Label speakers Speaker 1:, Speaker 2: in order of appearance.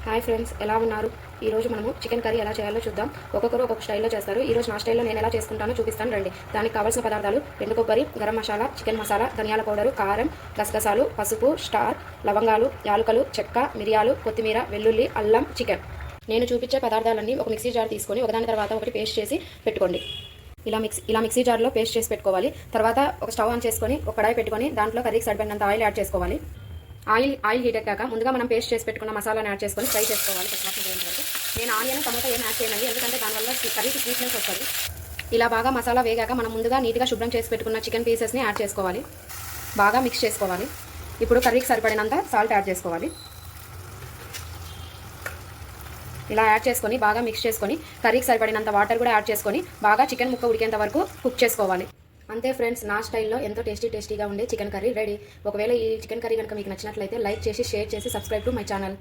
Speaker 1: Hi friends, ఎలా ఉన్నారు? ఈరోజు మనము చికెన్ కర్రీ ఎలా చేయాలో చూద్దాం. ఒక్కొక్కరు ఒక్కొక్క స్టైల్లో చేస్తారు. ఈరోజు నా స్టైల్లో నేను ఎలా చేసుకుంటానో చూపిస్తాను రండి. దానికి కావాల్సిన పదార్థాలు: ఎండు కొబ్బరి, గరం మసాలా, చికెన్ మసాలా, ధనియాల పౌడరు, కారం, గసగసాలు, పసుపు, స్టార్, లవంగాలు, యాలకులు, చెక్క, మిరియాలు, కొత్తిమీర, వెల్లుల్లి, అల్లం, చికెన్. నేను చూపించే పదార్థాలన్నీ ఒక మిక్సీ జార్ తీసుకొని ఒకదాని తర్వాత ఒకటి పేస్ట్ చేసి పెట్టుకోండి. ఇలా మిక్సీ జార్లో పేస్ట్ చేసి పెట్టుకోవాలి. తర్వాత ఒక స్టవ్ ఆన్ చేసుకొని ఒక కడాయి పెట్టుకొని దాంట్లో కర్రీకి సరిపడినంత ఆయిల్ యాడ్ చేసుకోవాలి. ఆయిల్ హీట్ ఎక్కాక ముందుగా మనం పేస్ట్ చేసి పెట్టుకున్న మసాలాను యాడ్ చేసుకొని ఫ్రై చేసుకోవాలి. నేను ఆనియన్ టమాటా ఏం యాడ్ చేయనండి, ఎందుకంటే దానివల్ల కర్రీకి స్వీట్నెస్ వస్తుంది. ఇలా బాగా మసాలా వేగాక మనం ముందుగా నీట్గా శుభ్రం చేసి పెట్టుకున్న చికెన్ పీసెస్ని యాడ్ చేసుకోవాలి. బాగా మిక్స్ చేసుకోవాలి. ఇప్పుడు కర్రీకి సరిపడినంత సాల్ట్ యాడ్ చేసుకోవాలి. ఇలా యాడ్ చేసుకొని బాగా మిక్స్ చేసుకొని కర్రీకి సరిపడినంత వాటర్ కూడా యాడ్ చేసుకొని బాగా చికెన్ ముక్క ఉడికేంత వరకు కుక్ చేసుకోవాలి. అంతే ఫ్రెండ్స్, నా స్టైల్లో ఎంతో టేస్టీగా ఉండే చికెన్ కర్రీ రెడీ. ఒకవేళ ఈ చికెన్ కర్రీ కనుక మీకు నచ్చినట్లయితే లైక్ చేసి, షేర్ చేసి, సబ్స్క్రైబ్ టు మై ఛానల్.